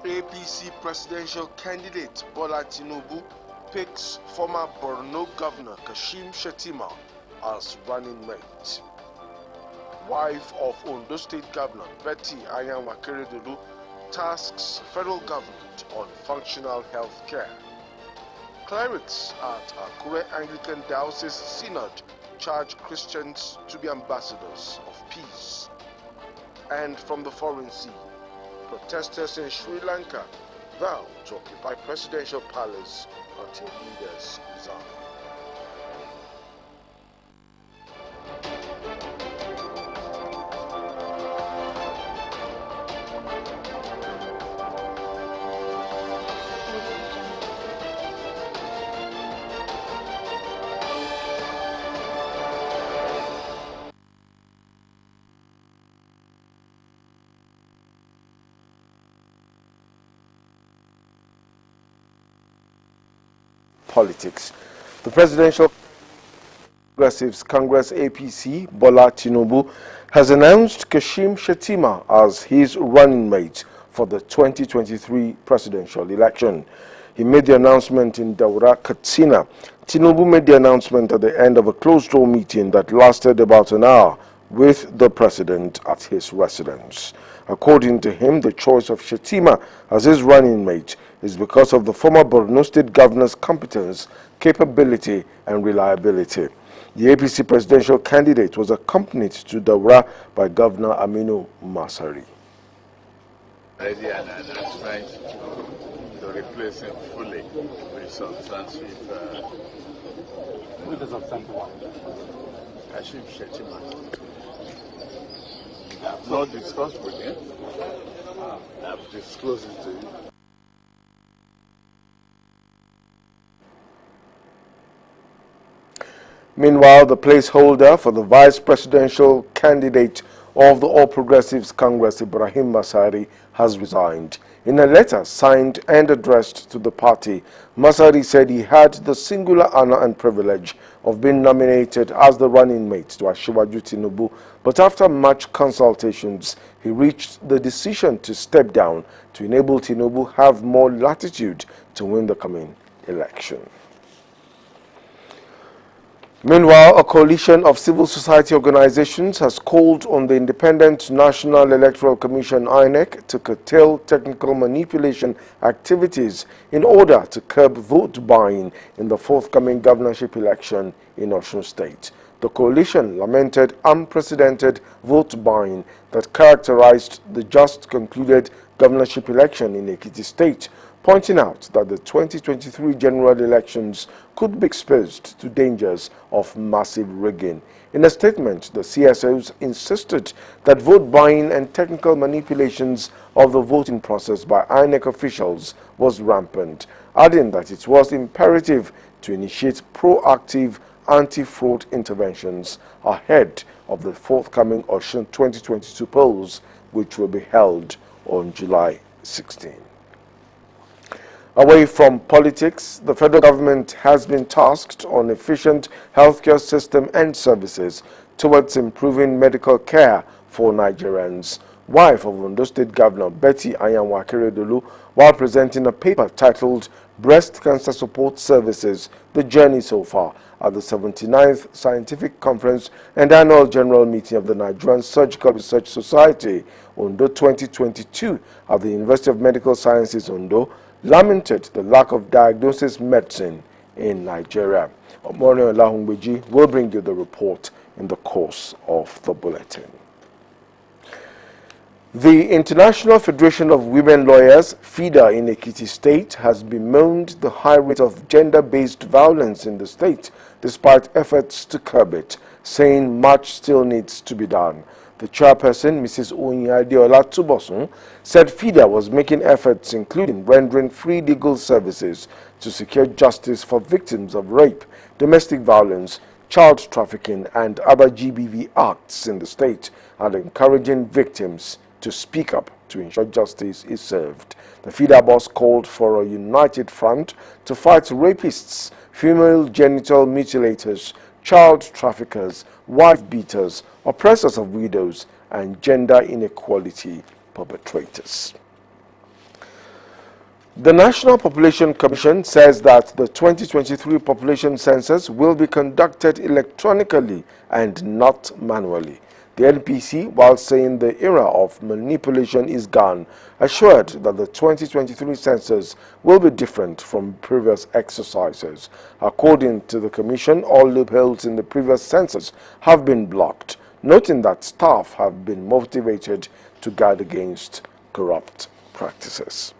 APC presidential candidate Bola Tinubu picks former Borno Governor Kashim Shettima as running mate. Wife of Ondo State Governor Betty Anyanwu tasks federal government on functional health care. Clerics at Akure Anglican Diocese Synod charge Christians to be ambassadors of peace. And from the foreign sea, protesters in Sri Lanka vow to occupy presidential palace until leaders resign. Politics. The Presidential Progressives Congress APC, Bola Tinubu, has announced Kashim Shettima as his running mate for the 2023 presidential election. He made the announcement in Daura, Katsina. Tinubu made the announcement at the end of a closed-door meeting that lasted about an hour with the president at his residence. According to him, the choice of Shettima as his running mate is because of the former Borno State governor's competence, capability, and reliability. The APC presidential candidate was accompanied to Daura by Governor Aminu Masari. Already an announcement to replace him fully with substantive one. Kashim Shettima. I've not discussed with him. I've disclosed it to you. Meanwhile, the placeholder for the vice presidential candidate of the All Progressives Congress, Ibrahim Masari, has resigned. In a letter signed and addressed to the party, Masari said he had the singular honor and privilege of being nominated as the running mate to Asiwaju Tinubu, but after much consultations, he reached the decision to step down to enable Tinubu have more latitude to win the coming election. Meanwhile, a coalition of civil society organizations has called on the Independent National Electoral Commission (INEC) to curtail technical manipulation activities in order to curb vote buying in the forthcoming governorship election in Osrc State. The coalition lamented unprecedented vote buying that characterized the just concluded governorship election in Ekiti State, pointing out that the 2023 general elections could be exposed to dangers of massive rigging. In a statement, the CSOs insisted that vote buying and technical manipulations of the voting process by INEC officials was rampant, adding that it was imperative to initiate proactive anti-fraud interventions ahead of the forthcoming Osrc 2022 polls, which will be held on July 16. Away from politics, the federal government has been tasked on efficient healthcare system and services towards improving medical care for Nigerians. Wife of Ondo State Governor Betty Anyanwu, while presenting a paper titled Breast Cancer Support Services, The Journey So Far, at the 79th Scientific Conference and Annual General Meeting of the Nigerian Surgical Research Society, Ondo 2022, at the University of Medical Sciences, Ondo, lamented the lack of diagnosis medicine in Nigeria. Omori Olahungbeji will bring you the report in the course of the bulletin. The International Federation of Women Lawyers, FIDA, in Ekiti State has bemoaned the high rate of gender-based violence in the state, despite efforts to curb it, saying much still needs to be done. The chairperson, Mrs. Onyadiola Tubosun, said FIDA was making efforts including rendering free legal services to secure justice for victims of rape, domestic violence, child trafficking, and other GBV acts in the state, and encouraging victims to speak up to ensure justice is served. The FIDA boss called for a united front to fight rapists, female genital mutilators, child traffickers, wife beaters, oppressors of widows, and gender inequality perpetrators. The National Population Commission says that the 2023 population census will be conducted electronically and not manually. The NPC, while saying the era of manipulation is gone, assured that the 2023 census will be different from previous exercises. According to the Commission, all loopholes in the previous census have been blocked, noting that staff have been motivated to guard against corrupt practices.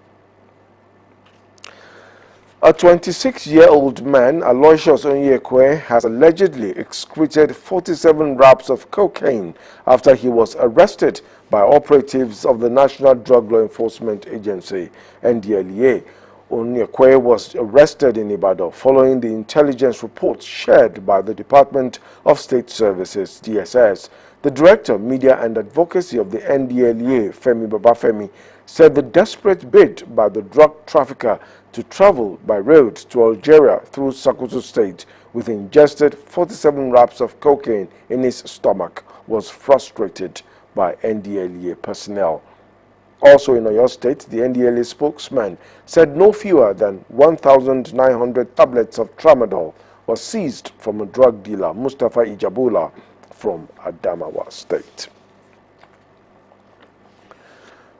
A 26-year-old man, Aloysius Onyekwe, has allegedly excreted 47 wraps of cocaine after he was arrested by operatives of the National Drug Law Enforcement Agency, NDLEA. Onyekwe was arrested in Ibadan following the intelligence reports shared by the Department of State Services, DSS. The Director, Media and Advocacy of the NDLEA, Femi Babafemi, said the desperate bid by the drug trafficker to travel by road to Algeria through Sokoto State with ingested 47 wraps of cocaine in his stomach was frustrated by NDLEA personnel. Also in Oyo State, the NDLEA spokesman said no fewer than 1,900 tablets of tramadol was seized from a drug dealer, Mustafa Ijabula, from Adamawa State.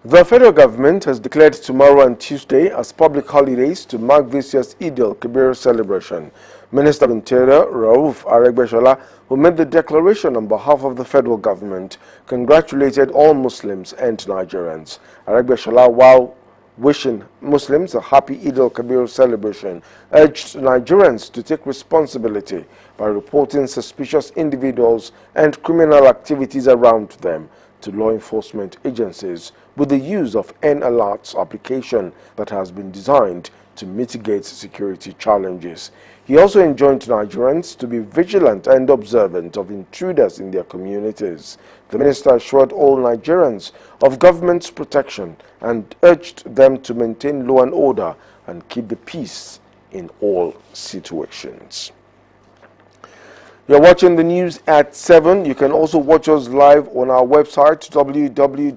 The federal government has declared tomorrow and Tuesday as public holidays to mark this year's Eid al-Kabir celebration. Minister of Interior Rauf Aregbesola, who made the declaration on behalf of the federal government, congratulated all Muslims and Nigerians. Aregbesola, while wishing Muslims a happy Eid al-Kabir celebration, urged Nigerians to take responsibility by reporting suspicious individuals and criminal activities around them to law enforcement agencies with the use of N-Alerts application that has been designed to mitigate security challenges. He also enjoined Nigerians to be vigilant and observant of intruders in their communities. The minister assured all Nigerians of government's protection and urged them to maintain law and order and keep the peace in all situations. You're watching the news at 7. You can also watch us live on our website www.osrc.ng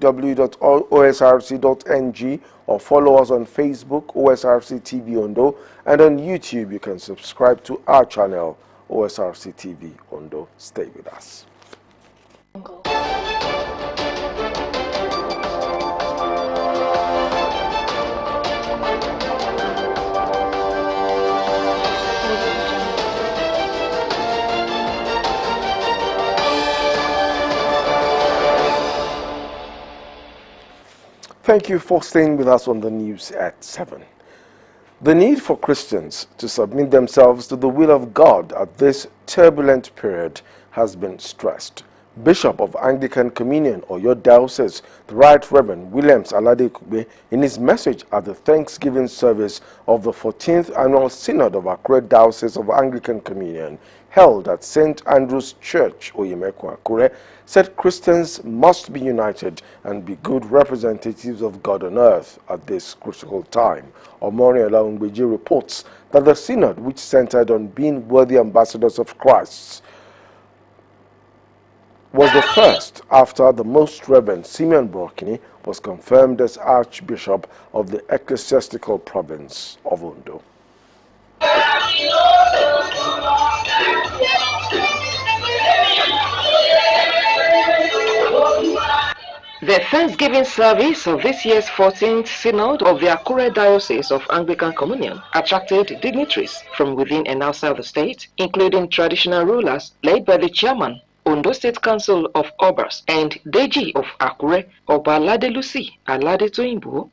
or follow us on Facebook, OSRC TV Ondo, and on YouTube you can subscribe to our channel, OSRC TV Ondo. Stay with us. Thank you for staying with us on the news at 7. The need for Christians to submit themselves to the will of God at this turbulent period has been stressed. Bishop of Anglican Communion, Oyo Diocese, the Right Reverend Williams Alade-Kugbe, in his message at the Thanksgiving service of the 14th Annual Synod of Akure Diocese of Anglican Communion, held at St. Andrew's Church, Oyemekwa, Akure, said Christians must be united and be good representatives of God on earth at this critical time. Omori Olaungbeji reports that the Synod, which centered on being worthy ambassadors of Christ, was the first after the Most Reverend Simeon Brokini was confirmed as Archbishop of the Ecclesiastical Province of Ondo. The Thanksgiving service of this year's 14th Synod of the Akure Diocese of Anglican Communion attracted dignitaries from within and outside the state, including traditional rulers led by the chairman, Ondo State Council of Obers, and Deji of Akure, Oba Alade Lucy Alade Toyinbo.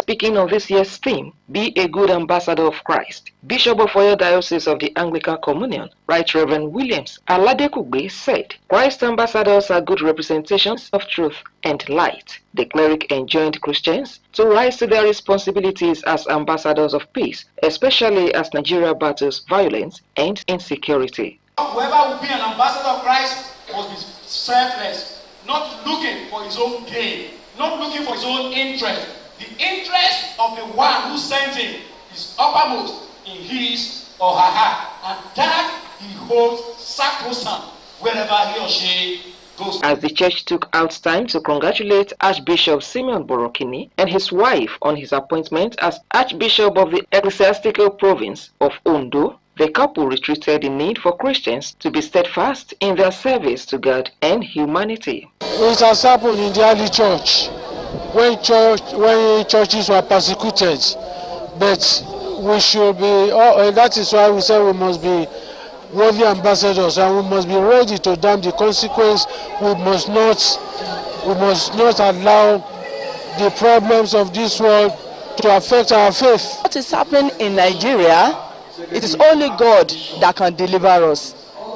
Speaking of this year's theme, Be a Good Ambassador of Christ, Bishop of Oyo Diocese of the Anglican Communion, Right Reverend Williams Alade-Kugbe said, Christ ambassadors are good representations of truth and light. The cleric enjoined Christians to rise to their responsibilities as ambassadors of peace, especially as Nigeria battles violence and insecurity. Whoever will be an ambassador of Christ must be selfless, not looking for his own gain, not looking for his own interest. The interest of the one who sent him is uppermost in his or her heart, and that he holds sacrosanct wherever he or she goes. As the church took out time to congratulate Archbishop Simeon Borokini and his wife on his appointment as Archbishop of the Ecclesiastical Province of Ondo, the couple retreated the need for Christians to be steadfast in their service to God and humanity. It has happened in the early church when churches were persecuted, but we should be, that is why we say we must be worthy ambassadors, and we must be ready to damn the consequence. We must not allow the problems of this world to affect our faith. What is happening in Nigeria, it is only God that can deliver us.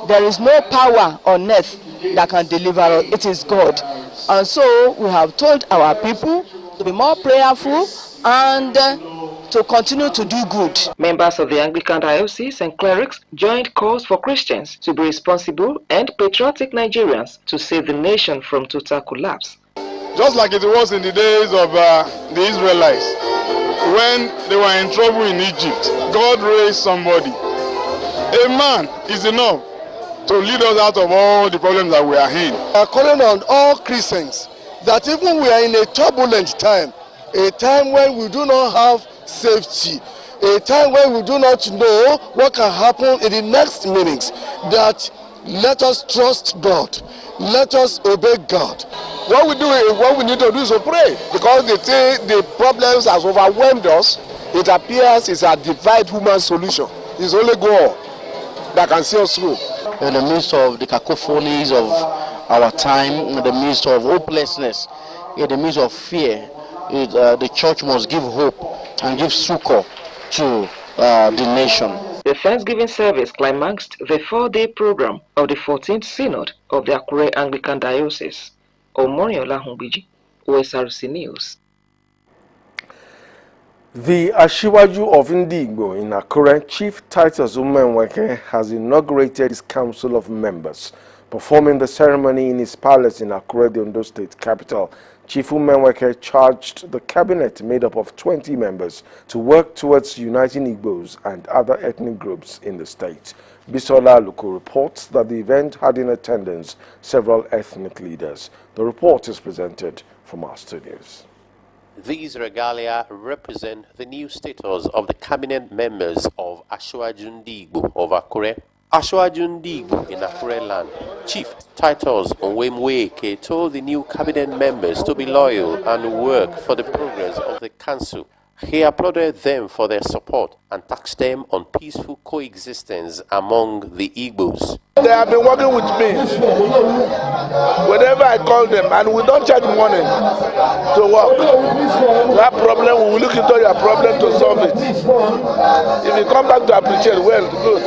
There is no power on earth that can deliver us. It is God. And so we have told our people to be more prayerful and to continue to do good. Members of the Anglican Diocese and clerics joined calls for Christians to be responsible and patriotic Nigerians to save the nation from total collapse. Just like it was in the days of the Israelites, when they were in trouble in Egypt, God raised somebody. A man is enough to lead us out of all the problems that we are in. We are calling on all Christians that even we are in a turbulent time, a time when we do not have safety, a time when we do not know what can happen in the next minutes, that let us trust God, let us obey God. What we need to do is to pray, because the problems has overwhelmed us. It appears it's a divide human solution. It's only God that can see us through. In the midst of the cacophonies of our time, in the midst of hopelessness, in the midst of fear, the church must give hope and give succor to the nation. The Thanksgiving service climaxed the 4-day program of the 14th Synod of the Akure Anglican Diocese. Omoriola Humbiji, Osrc News. The Ashiwaju of Indigbo in Akure, Chief Titus Umenweke, has inaugurated his Council of Members. Performing the ceremony in his palace in Akure, the Ondo State capital, Chief Umenweke charged the cabinet made up of 20 members to work towards uniting Igbos and other ethnic groups in the state. Bisola Luko reports that the event had in attendance several ethnic leaders. The report is presented from our studios. These regalia represent the new status of the cabinet members of Ashiwaju Ndigbo of Akure. Ashiwaju Ndigbo in Akure land, Chief Titus Onwemweke told the new cabinet members to be loyal and work for the progress of the council. He applauded them for their support and tasked them on peaceful coexistence among the Igbos. They have been working with me whenever I call them, and we don't charge money to work. That problem, we will look into your problem to solve it. If you come back to appreciate, well, good.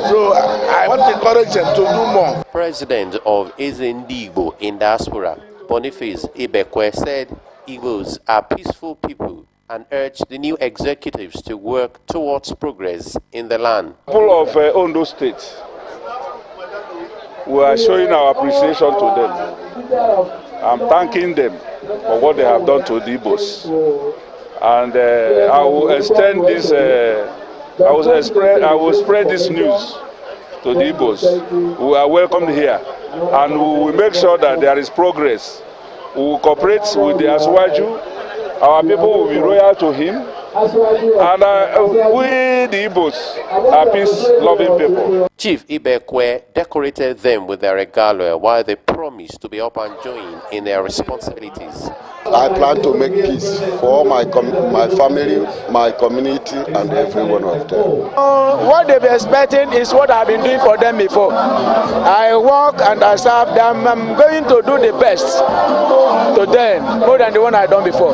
So I want to encourage them to do more. President of Ndigbo in diaspora, Boniface Ibekwe, said Igbos are peaceful people and urged the new executives to work towards progress in the land. People of Ondo State, we are showing our appreciation to them. I'm thanking them for what they have done to the Igbos. And I will extend this, I will spread this news to the Igbos. We are welcomed here, and we will make sure that there is progress. We will cooperate with the Ashiwaju. Our people will be loyal to him. And we, the Igbos, are peace-loving people. Chief Ibekwe decorated them with their regalia while they promised to be up and join in their responsibilities. I plan to make peace for all my family, my community, and every one of them. What they've been expecting is what I've been doing for them before. I work and I serve them. I'm going to do the best to them, more than the one I've done before.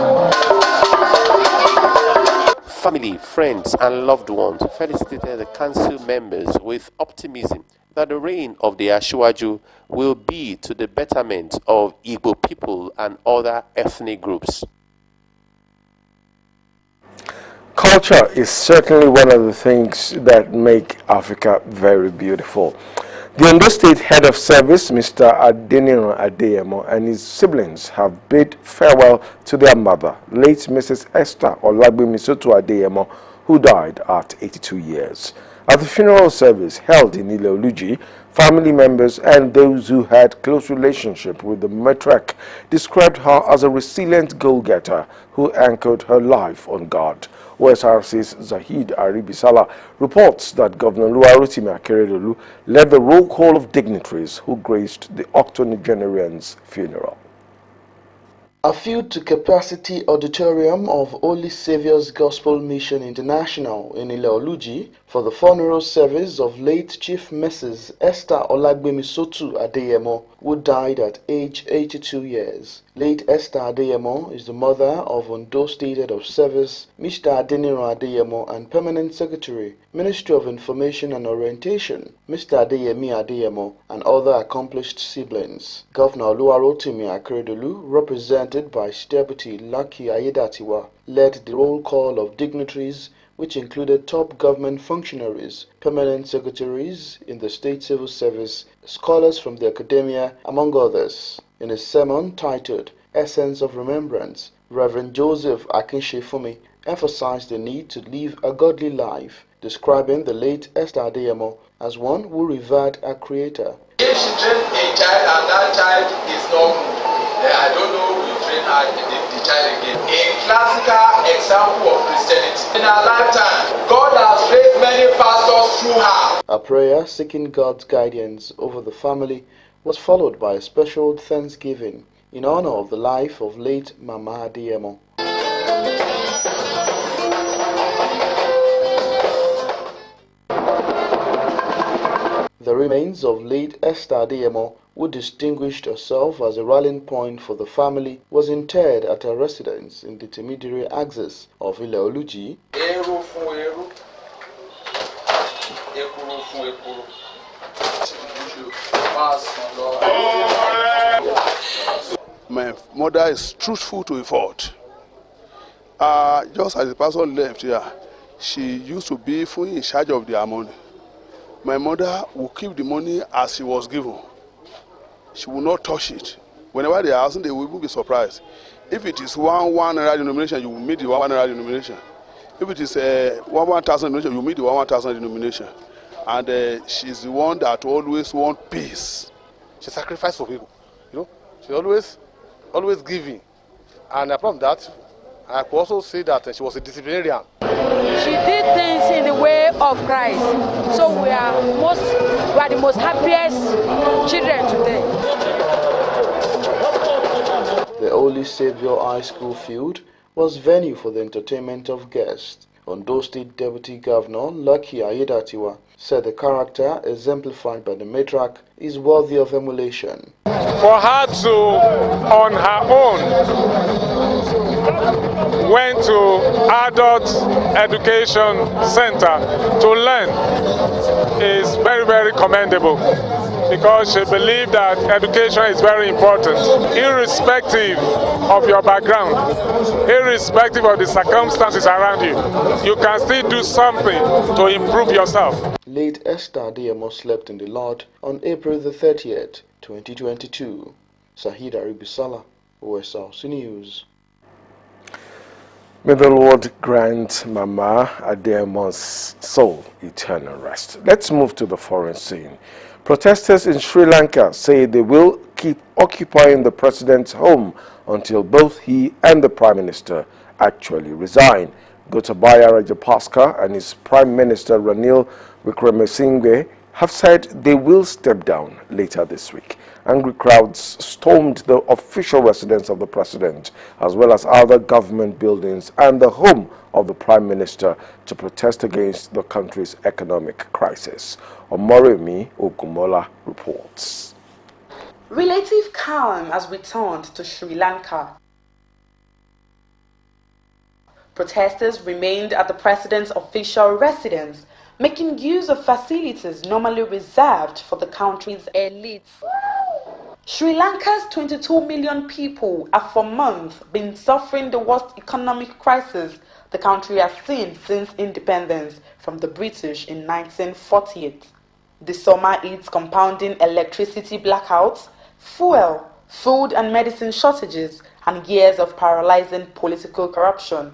Family, friends, and loved ones felicitated the council members with optimism that the reign of the Ashiwaju will be to the betterment of Igbo people and other ethnic groups. Culture is certainly one of the things that make Africa very beautiful. The Ondo State Head of Service, Mr. Adeniro Adeyemo, and his siblings have bid farewell to their mother, late Mrs. Esther Olagbemisoto Adeyemo, who died at 82 years. At the funeral service held in Ile-Oluji, Family members and those who had close relationship with the matriarch described her as a resilient goal-getter who anchored her life on God. Osrc's Zahid Aribisala reports that Governor Oluwarotimi Akeredolu led the roll call of dignitaries who graced the octogenarian's funeral. A filled-to-capacity auditorium of Holy Saviour's Gospel Mission International in Ile-Oluji for the funeral service of late Chief Mrs. Esther Olagbemisotu Adeyemo, who died at age 82 years. Late Esther Adeyemo is the mother of Ondo State Head of Service, Mr. Adeniro Adeyemo, and Permanent Secretary, Ministry of Information and Orientation, Mr. Adeyemi Adeyemo, and other accomplished siblings. Governor Oluwarotimi Akeredolu, represented by His Deputy Lucky Ayedatiwa, led the roll call of dignitaries which included top government functionaries, permanent secretaries in the state civil service, scholars from the academia, among others. In a sermon titled Essence of Remembrance, Reverend Joseph Akinshefumi emphasized the need to live a godly life, describing the late Esther Adeyemo as one who revered her creator. If she trained a child and that child is not good, I don't know who will train the child again. A classical example of Christianity. In her lifetime, God has raised many pastors through her. A prayer seeking God's guidance over the family was followed by a special thanksgiving in honor of the life of late Mama Adeyemo. The remains of late Esther Adeyemo, who distinguished herself as a rallying point for the family, was interred at her residence in the intermediary axis of Ile-Oluji. My mother is truthful to a fault. Just as the person left here, she used to be fully in charge of their money. My mother will keep the money as she was given. She will not touch it. Whenever they are asking, they will be surprised. If it is one naira denomination, you will meet the 1 naira denomination. If it is 1,000 denomination, you will meet the 1,000 denomination. And she's the one that always wants peace. She sacrificed for people. You know, she always giving. And apart from that, I could also say that she was a disciplinarian. She did things in the way of Christ. So we are the most happiest children today. The Holy Saviour High School field was venue for the entertainment of guests. Ondo State Deputy Governor Lucky Ayedatiwa said the character exemplified by the matriarch is worthy of emulation. For her to, on her own, went to adult education center to learn is very, very commendable, because she believed that education is very important, irrespective of your background, irrespective of the circumstances around you. You can still do something to improve yourself. Late Esther Adeyemo slept in the Lord on April the 30th, 2022. Zahid Aribisala, Osrc News. May the Lord grant Mama Adeyemo's soul eternal rest. Let's move to the foreign scene. Protesters in Sri Lanka say they will keep occupying the president's home until both he and the prime minister actually resign. Gotabaya Rajapaksa and his prime minister Ranil Wickremesinghe have said they will step down later this week. Angry crowds stormed the official residence of the president, as well as other government buildings and the home of the prime minister, to protest against the country's economic crisis. Omoremi Ogumola reports. Relative calm has returned to Sri Lanka. Protesters remained at the president's official residence, making use of facilities normally reserved for the country's elites. Sri Lanka's 22 million people have for months been suffering the worst economic crisis the country has seen since independence from the British in 1948. The summer heat compounding electricity blackouts, fuel, food and medicine shortages, and years of paralyzing political corruption.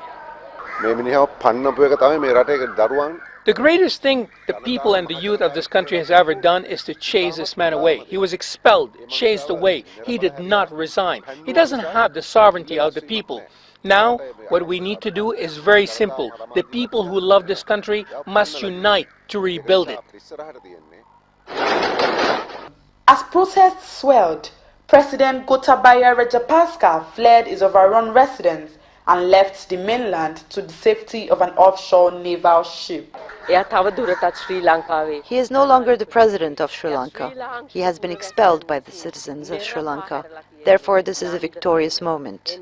The greatest thing the people and the youth of this country has ever done is to chase this man away. He was expelled, chased away. He did not resign. He doesn't have the sovereignty of the people. Now, what we need to do is very simple. The people who love this country must unite to rebuild it. As protests swelled, President Gotabaya Rajapaksa fled his overrun residence and left the mainland to the safety of an offshore naval ship. He is no longer the president of Sri Lanka. He has been expelled by the citizens of Sri Lanka. Therefore, this is a victorious moment.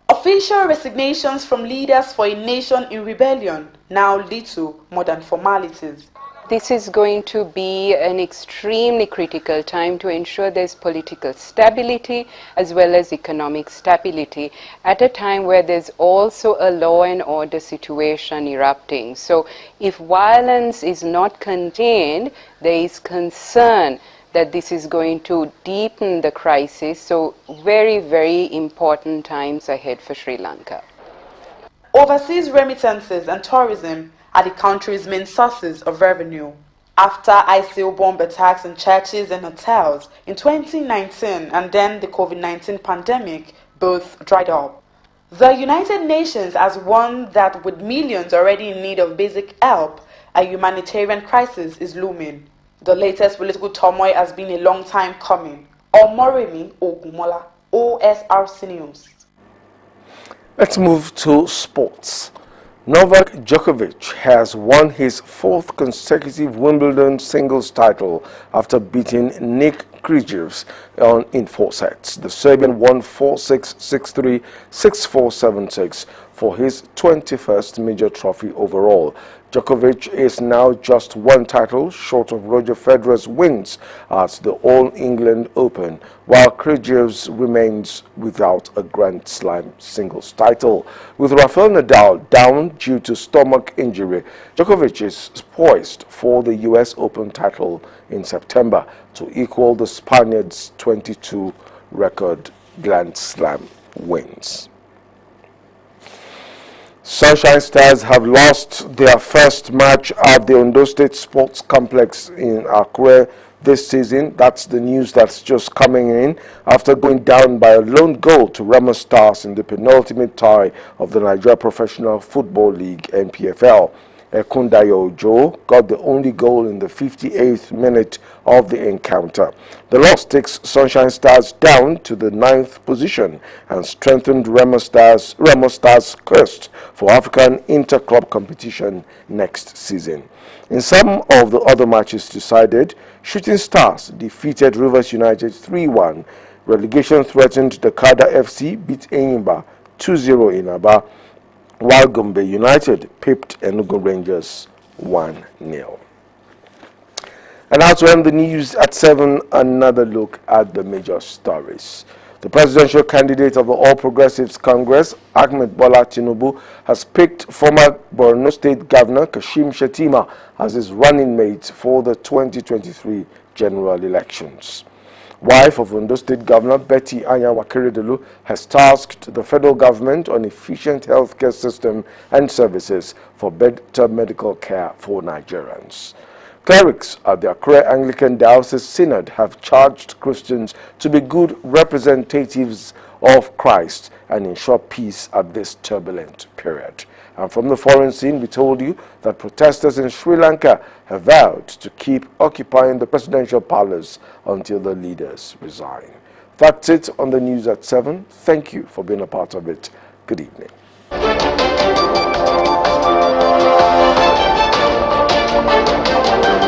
Official resignations from leaders for a nation in rebellion now lead to modern formalities. This is going to be an extremely critical time to ensure there's political stability as well as economic stability at a time where there's also a law and order situation erupting. So if violence is not contained, there is concern that this is going to deepen the crisis. So very, very important times ahead for Sri Lanka. Overseas remittances and tourism are the country's main sources of revenue. After ISIL bomb attacks in churches and hotels in 2019 and then the COVID-19 pandemic both dried up. The United Nations has warned that with millions already in need of basic help, a humanitarian crisis is looming. The latest political turmoil has been a long time coming. Omoremi Ogumola, Osrc News. Let's move to sports. Novak Djokovic has won his fourth consecutive Wimbledon singles title after beating Nick Kyrgios in 4 sets. The Serbian won 4-6, 6-3, 6-4, 7-6 for his 21st major trophy overall. Djokovic is now just one title short of Roger Federer's wins at the All England Open, while Kyrgios remains without a Grand Slam singles title. With Rafael Nadal down due to stomach injury, Djokovic is poised for the US Open title in September to equal the Spaniard's 22 record Grand Slam wins. Sunshine Stars have lost their first match at the Ondo State Sports Complex in Akure this season. That's the news that's just coming in after going down by a lone goal to Remo Stars in the penultimate tie of the Nigeria Professional Football League (NPFL). Ekundayo Ojo got the only goal in the 58th minute of the encounter. The loss takes Sunshine Stars down to the 9th position and strengthened Remo Stars' quest for African inter-club competition next season. In some of the other matches decided, Shooting Stars defeated Rivers United 3-1. Relegation threatened Dakada FC beat Enyimba 2-0 in Aba, while Gombe United pipped Enugu Rangers 1-0. And now to end the news at 7, another look at the major stories. The presidential candidate of the All Progressives Congress, Ahmed Bola Tinubu, has picked former Borno State Governor Kashim Shettima as his running mate for the 2023 general elections. Wife of Ondo State Governor Betty Anyanwu has tasked the federal government on efficient healthcare system and services for better medical care for Nigerians. Clerics at the Akure Anglican Diocese Synod have charged Christians to be good representatives of Christ and ensure peace at this turbulent period. And from the foreign scene, we told you that protesters in Sri Lanka have vowed to keep occupying the presidential palace until the leaders resign. That's it on the news at 7. Thank you for being a part of it. Good evening.